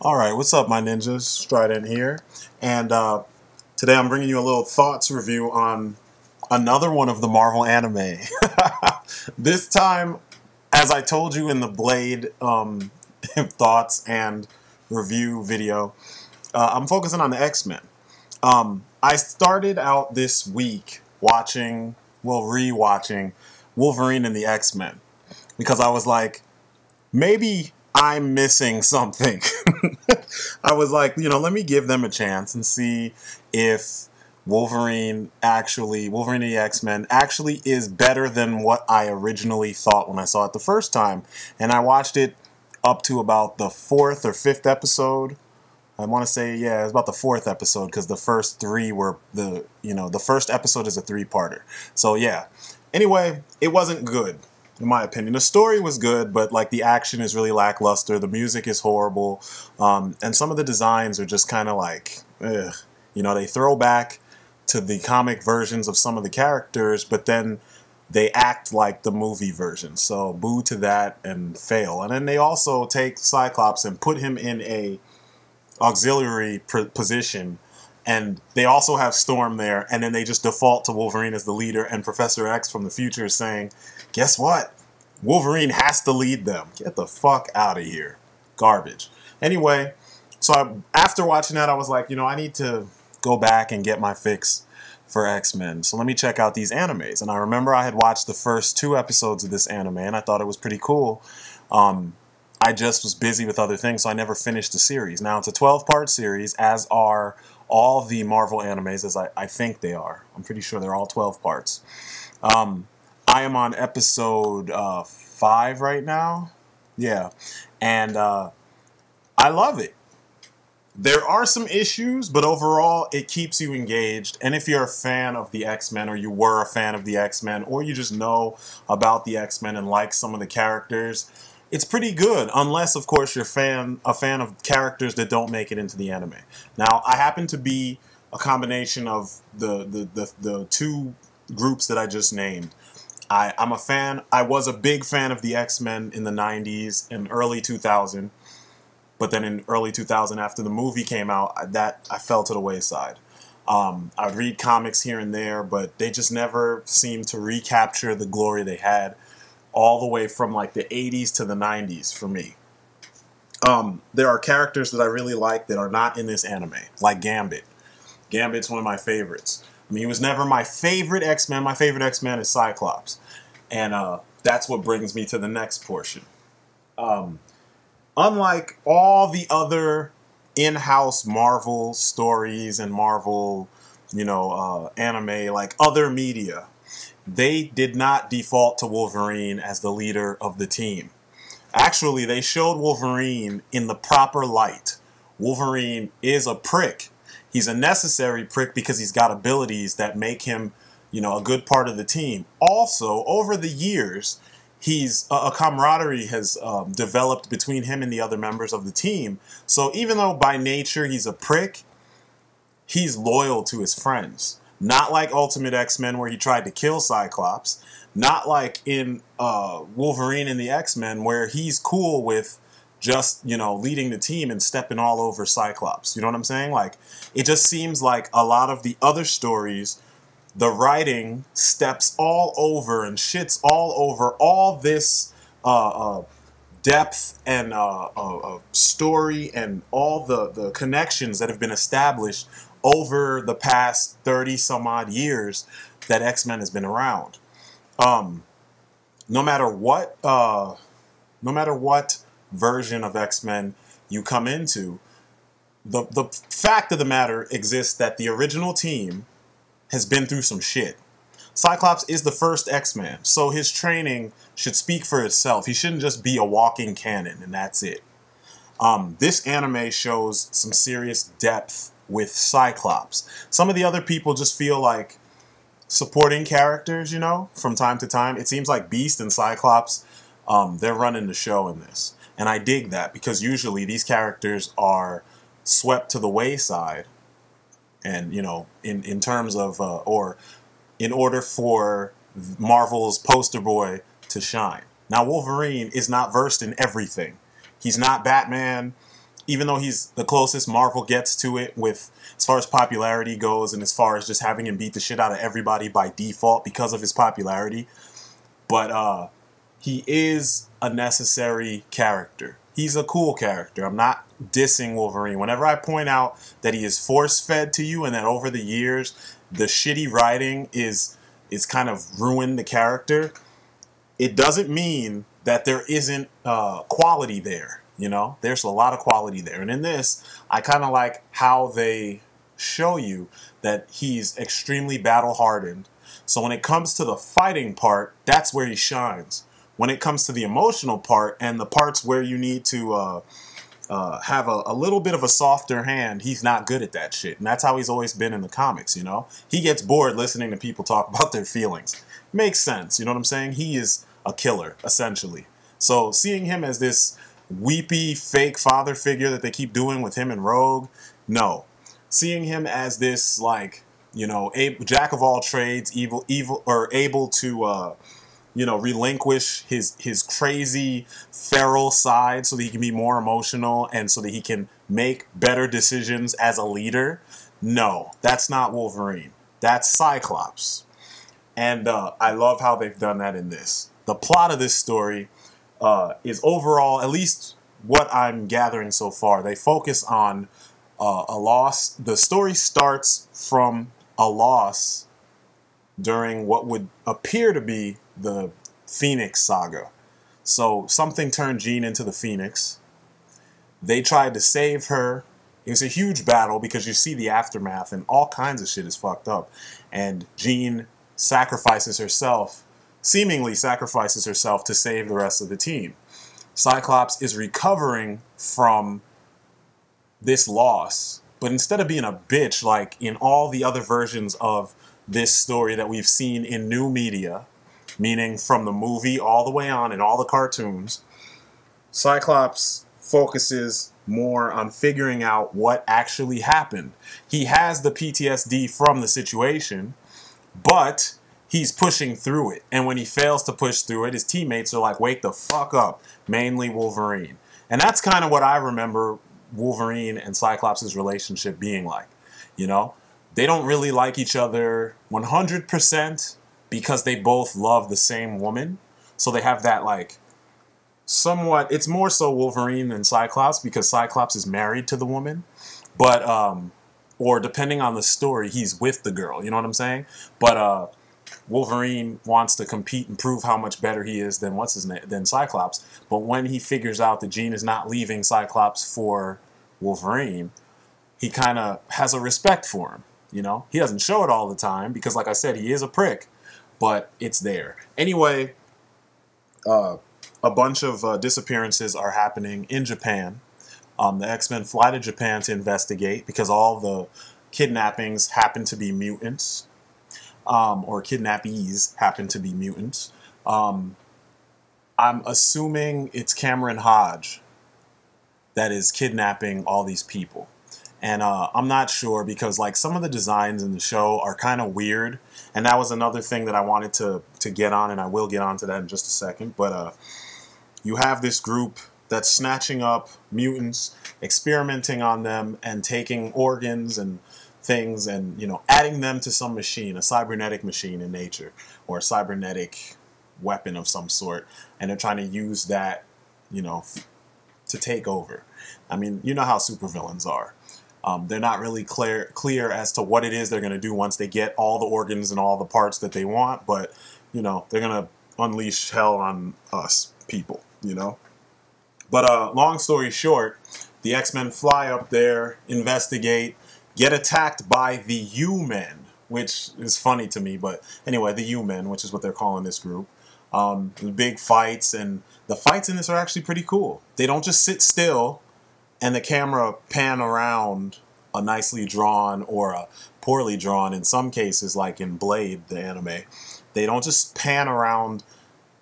Alright, what's up, my ninjas? Strident here. And today I'm bringing you a little thoughts review on another one of the Marvel anime. This time, as I told you in the Blade thoughts and review video, I'm focusing on the X-Men. I started out this week rewatching Wolverine and the X-Men because I was like, maybe I'm missing something. I was like, let me give them a chance and see if Wolverine and the X-Men actually is better than what I originally thought when I saw it the first time. And I watched it up to about the 4th or 5th episode. I want to say, yeah, it's about the 4th episode because the first 3 were the first episode is a 3-parter. So yeah. Anyway, it wasn't good, in my opinion. The story was good, but like the action is really lackluster. The music is horrible, and some of the designs are just kind of like, ugh. They throw back to the comic versions of some of the characters, but then they act like the movie version. So boo to that and fail. And then they also take Cyclops and put him in a auxiliary position, and they also have Storm there, and then they just default to Wolverine as the leader, and Professor X from the future is saying, guess what? Wolverine has to lead them. Get the fuck out of here. Garbage. Anyway, so after watching that, I was like, I need to go back and get my fix for X-Men. So let me check out these animes. And I remember I had watched the first 2 episodes of this anime, and I thought it was pretty cool. I just was busy with other things, so I never finished the series. Now, it's a 12-part series, as are all the Marvel animes, as I think they are. I'm pretty sure they're all 12 parts. I am on episode 5 right now. Yeah. And I love it. There are some issues, but overall, it keeps you engaged. And if you're a fan of the X-Men, or you were a fan of the X-Men, or you just know about the X-Men and like some of the characters, it's pretty good, unless, of course, you're a fan of characters that don't make it into the anime. Now, I happen to be a combination of the 2 groups that I just named. I'm a fan. I was a big fan of the X-Men in the 90s and early 2000. But then in early 2000, after the movie came out, I fell to the wayside. I would read comics here and there, but they just never seemed to recapture the glory they had all the way from like the 80s to the 90s for me. There are characters that I really like that are not in this anime, like Gambit. Gambit's one of my favorites. I mean, he was never my favorite X-Men. My favorite X-Men is Cyclops. And that's what brings me to the next portion. Unlike all the other in-house Marvel stories and Marvel, anime, like other media, they did not default to Wolverine as the leader of the team. Actually, they showed Wolverine in the proper light. Wolverine is a prick. He's a necessary prick because he's got abilities that make him, a good part of the team. Also, over the years, a camaraderie has developed between him and the other members of the team. So even though by nature he's a prick, he's loyal to his friends. Not like Ultimate X-Men where he tried to kill Cyclops. Not like in Wolverine and the X-Men where he's cool with just, leading the team and stepping all over Cyclops. You know what I'm saying? Like, it just seems like a lot of the other stories, the writing steps all over and shits all over all this depth and story and all the connections that have been established over the past 30 some odd years that X-Men has been around. No matter what version of X-Men you come into, the fact of the matter exists that the original team has been through some shit. Cyclops is the first X-Man, so his training should speak for itself. He shouldn't just be a walking cannon, and that's it. This anime shows some serious depth with Cyclops. Some of the other people just feel like supporting characters, from time to time. It seems like Beast and Cyclops, they're running the show in this. And I dig that, because usually these characters are swept to the wayside. And, in terms of, or in order for Marvel's poster boy to shine. Now, Wolverine is not versed in everything. He's not Batman. even though he's the closest Marvel gets to it with as far as popularity goes and as far as just having him beat the shit out of everybody by default because of his popularity. But he is a necessary character. He's a cool character. I'm not dissing Wolverine. Whenever I point out that he is force-fed to you and that over the years the shitty writing is kind of ruined the character, it doesn't mean that there isn't quality there. You know, there's a lot of quality there. And in this, I kind of like how they show you that he's extremely battle-hardened. So when it comes to the fighting part, that's where he shines. When it comes to the emotional part and the parts where you need to have a little bit of a softer hand, he's not good at that shit. And that's how he's always been in the comics, you know? He gets bored listening to people talk about their feelings. Makes sense, you know what I'm saying? He is a killer, essentially. So seeing him as this weepy, fake father figure that they keep doing with him and Rogue, no. Seeing him as this, like, you know, jack of all trades, able to, you know, relinquish his crazy feral side so that he can be more emotional and so that he can make better decisions as a leader. No, that's not Wolverine. That's Cyclops. And I love how they've done that in this. The plot of this story is overall, at least what I'm gathering so far, they focus on a loss. The story starts from a loss during what would appear to be the Phoenix saga. So something turned Jean into the Phoenix. They tried to save her. It was a huge battle because you see the aftermath and all kinds of shit is fucked up. And Jean sacrifices herself, seemingly sacrifices herself to save the rest of the team. Cyclops is recovering from this loss, but instead of being a bitch like in all the other versions of this story that we've seen in new media, meaning from the movie all the way on in all the cartoons, Cyclops focuses more on figuring out what actually happened. He has the PTSD from the situation, but he's pushing through it. And when he fails to push through it, his teammates are like, wake the fuck up, mainly Wolverine. And that's kind of what I remember Wolverine and Cyclops' relationship being like. You know, they don't really like each other 100% because they both love the same woman. So they have that, like, somewhat, it's more so Wolverine than Cyclops because Cyclops is married to the woman. But, or depending on the story, he's with the girl, you know what I'm saying? But, Wolverine wants to compete and prove how much better he is than than Cyclops. But when he figures out that Jean is not leaving Cyclops for Wolverine, he kind of has a respect for him. You know, he doesn't show it all the time because, like I said, he is a prick, but it's there. Anyway, a bunch of disappearances are happening in Japan. The X-Men fly to Japan to investigate because all the kidnappings happen to be mutants. Or kidnappees happen to be mutants. I'm assuming it's Cameron Hodge that is kidnapping all these people. And I'm not sure because, like, some of the designs in the show are kind of weird. And that was another thing that I wanted to get on, and I will get onto that in just a second. But you have this group that's snatching up mutants, experimenting on them, and taking organs and things and, you know, adding them to some machine, a cybernetic machine in nature, or a cybernetic weapon of some sort, and they're trying to use that, you know, to take over. I mean, you know how supervillains are. They're not really clear as to what it is they're going to do once they get all the organs and all the parts that they want, but, you know, they're going to unleash hell on us people, you know? But long story short, the X-Men fly up there, investigate, get attacked by the U-Men, which is funny to me, but anyway, the U-Men, which is what they're calling this group. Big fights, and the fights in this are actually pretty cool. They don't just sit still and the camera pan around a nicely drawn or a poorly drawn, in some cases, like in Blade, the anime. They don't just pan around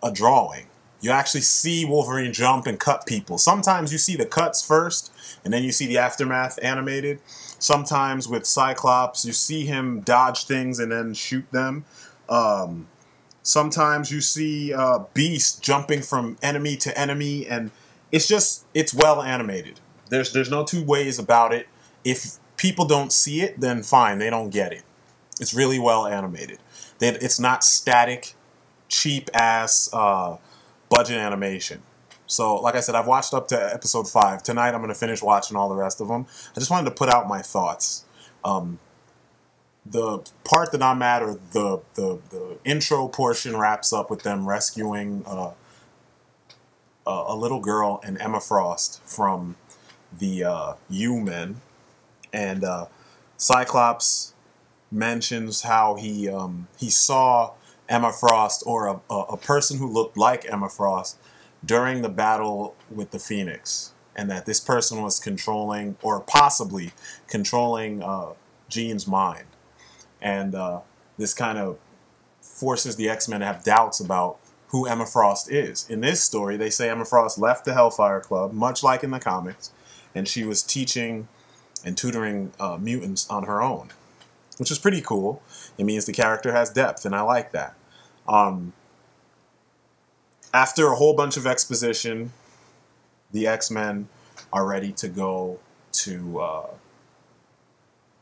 a drawing. You actually see Wolverine jump and cut people. Sometimes you see the cuts first, and then you see the aftermath animated. Sometimes with Cyclops, you see him dodge things and then shoot them. Sometimes you see Beast jumping from enemy to enemy, and it's well animated. There's no two ways about it. If people don't see it, then fine, they don't get it. It's really well animated. It's not static, cheap ass budget animation. So, like I said, I've watched up to episode 5. Tonight, I'm going to finish watching all the rest of them. I just wanted to put out my thoughts. The part that I'm at, or the intro portion, wraps up with them rescuing a little girl and Emma Frost from the U-Men, and Cyclops mentions how he saw Emma Frost, or a person who looked like Emma Frost, during the battle with the Phoenix, and that this person was controlling, or possibly controlling, Jean's mind. And this kind of forces the X-Men to have doubts about who Emma Frost is. In this story, they say Emma Frost left the Hellfire Club, much like in the comics, and she was teaching and tutoring mutants on her own, which is pretty cool. It means the character has depth, and I like that. After a whole bunch of exposition, the X-Men are ready to go to...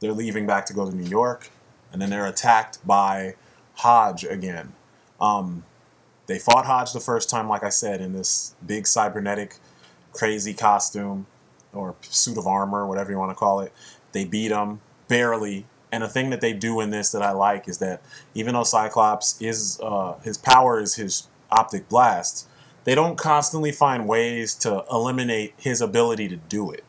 they're leaving back to go to New York, and then they're attacked by Hodge again. They fought Hodge the first time, like I said, in this big cybernetic crazy costume, or suit of armor, whatever you want to call it. They beat him, barely. And the thing that they do in this that I like is that even though Cyclops is, his power is his optic blast, they don't constantly find ways to eliminate his ability to do it.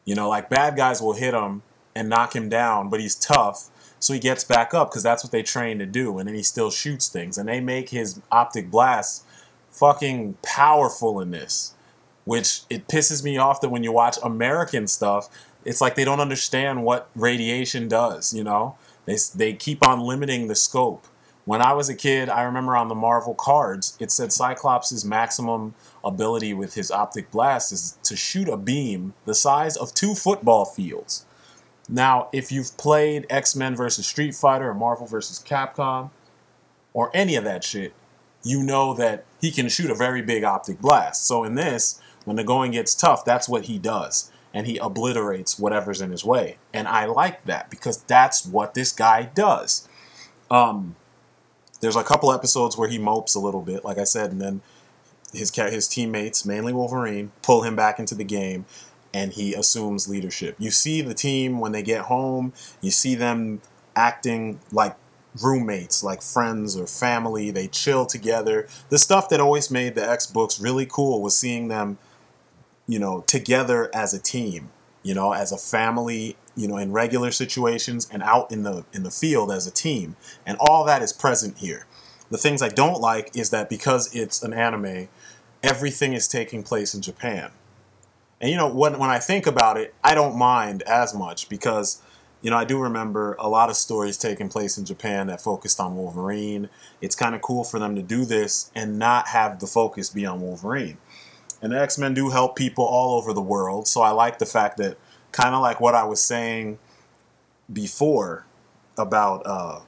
You know, like bad guys will hit him and knock him down, but he's tough, so he gets back up because that's what they train to do, and then he still shoots things. And they make his optic blast fucking powerful in this, which it pisses me off that when you watch American stuff, it's like they don't understand what radiation does, you know? They keep on limiting the scope. When I was a kid, I remember on the Marvel cards, it said Cyclops' maximum ability with his optic blast is to shoot a beam the size of 2 football fields. Now, if you've played X-Men vs. Street Fighter or Marvel vs. Capcom, or any of that shit, you know that he can shoot a very big optic blast. So in this, when the going gets tough, that's what he does. And he obliterates whatever's in his way. And I like that, because that's what this guy does. There's a couple episodes where he mopes a little bit, like I said, and then his teammates, mainly Wolverine, pull him back into the game, and he assumes leadership. You see the team when they get home, you see them acting like roommates, like friends or family. They chill together. The stuff that always made the X books really cool was seeing them, you know, together as a team, you know, as a family, you know, in regular situations and out in the field as a team. And all that is present here. The things I don't like is that because it's an anime, everything is taking place in Japan. And, you know, when I think about it, I don't mind as much because, you know, I do remember a lot of stories taking place in Japan that focused on Wolverine. It's kind of cool for them to do this and not have the focus be on Wolverine. And the X-Men do help people all over the world, so I like the fact that, kind of like what I was saying before about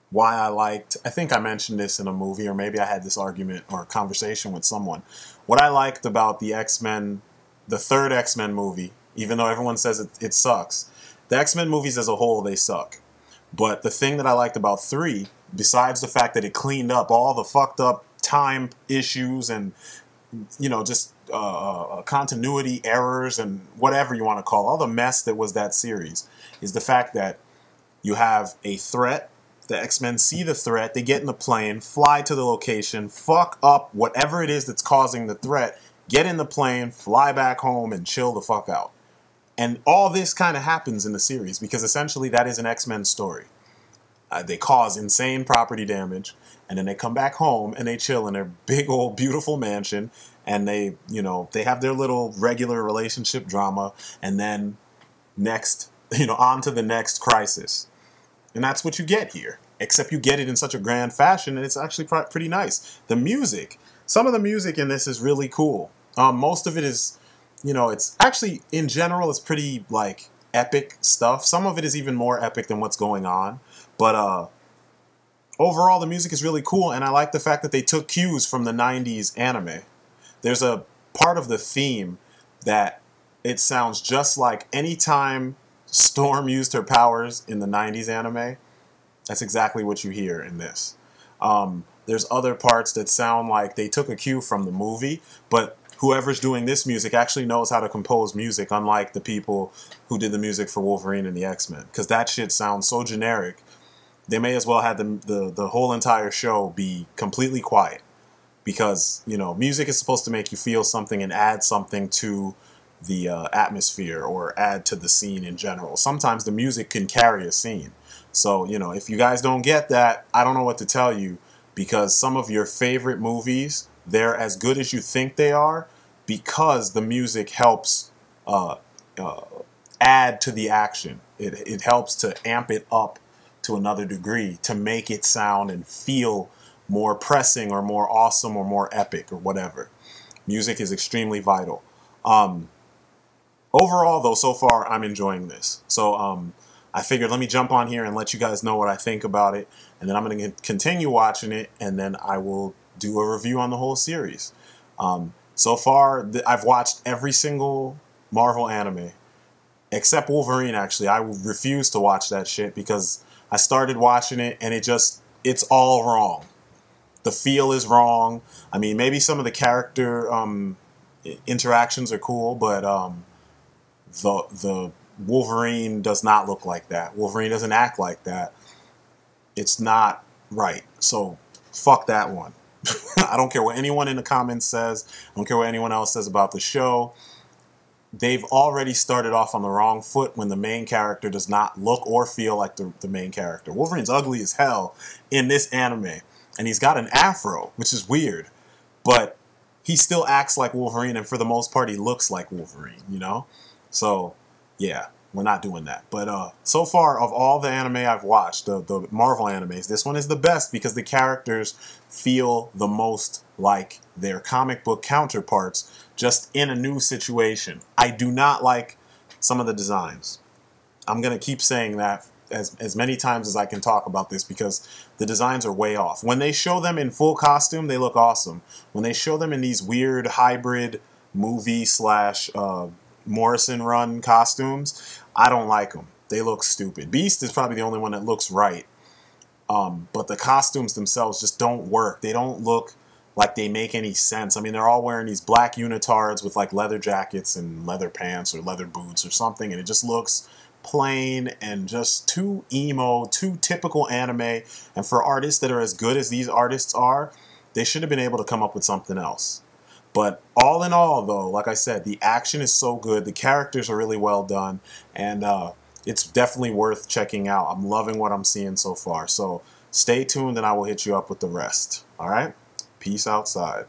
why I liked, I think I mentioned this in a movie, or maybe I had this argument or conversation with someone. What I liked about the X-Men, the third X-Men movie, even though everyone says it sucks, the X-Men movies as a whole, they suck. But the thing that I liked about 3, besides the fact that it cleaned up all the fucked up time issues and, you know, just continuity errors and whatever you want to call it, all the mess that was that series, is the fact that you have a threat. The X-Men see the threat, they get in the plane, fly to the location, fuck up whatever it is that's causing the threat, get in the plane, fly back home, and chill the fuck out. And all this kind of happens in the series because essentially that is an X-Men story. They cause insane property damage, and then they come back home and they chill in their big old beautiful mansion, and they, you know, they have their little regular relationship drama, and then next, you know, on to the next crisis. And that's what you get here, except you get it in such a grand fashion, and it's actually pretty nice. The music, some of the music in this is really cool. Most of it is, you know, it's actually, in general, it's pretty, like, epic stuff. Some of it is even more epic than what's going on. But overall, the music is really cool, and I like the fact that they took cues from the 90s anime. There's a part of the theme that it sounds just like any time Storm used her powers in the 90s anime. That's exactly what you hear in this. There's other parts that sound like they took a cue from the movie, but whoever's doing this music actually knows how to compose music, unlike the people who did the music for Wolverine and the X-Men. Because that shit sounds so generic. They may as well have the whole entire show be completely quiet. Because, you know, music is supposed to make you feel something and add something to the atmosphere or add to the scene in general. Sometimes the music can carry a scene. So, you know, if you guys don't get that, I don't know what to tell you, because some of your favorite movies, they're as good as you think they are because the music helps uh, uh, add to the action. It helps to amp it up to another degree to make it sound and feel more pressing or more awesome or more epic or whatever. Music is extremely vital. Overall, though, so far, I'm enjoying this. So I figured let me jump on here and let you guys know what I think about it. And then I'm going to continue watching it, and then I will do a review on the whole series. So far, I've watched every single Marvel anime, except Wolverine, actually. I refuse to watch that shit because I started watching it, and it's all wrong. The feel is wrong. I mean, maybe some of the character interactions are cool, but the Wolverine does not look like that. Wolverine doesn't act like that. It's not right. So fuck that one. I don't care what anyone in the comments says. I don't care what anyone else says about the show. They've already started off on the wrong foot when the main character does not look or feel like the main character. Wolverine's ugly as hell in this anime. And he's got an afro, which is weird. But he still acts like Wolverine, and for the most part, he looks like Wolverine, you know? So, yeah, we're not doing that. But so far, of all the anime I've watched, the Marvel animes, this one is the best because the characters feel the most like their comic book counterparts, just in a new situation. I do not like some of the designs. I'm going to keep saying that as many times as I can talk about this because the designs are way off. When they show them in full costume, they look awesome. When they show them in these weird hybrid movie slash Morrison run costumes, I don't like them. They look stupid. Beast is probably the only one that looks right. But the costumes themselves just don't work. They don't look like they make any sense. I mean, they're all wearing these black unitards with like leather jackets and leather pants or leather boots or something, and it just looks plain and just too emo, too typical anime. And for artists that are as good as these artists are, they should have been able to come up with something else. But all in all, though, like I said, the action is so good. The characters are really well done. And it's definitely worth checking out. I'm loving what I'm seeing so far. So stay tuned and I will hit you up with the rest. All right? Peace outside.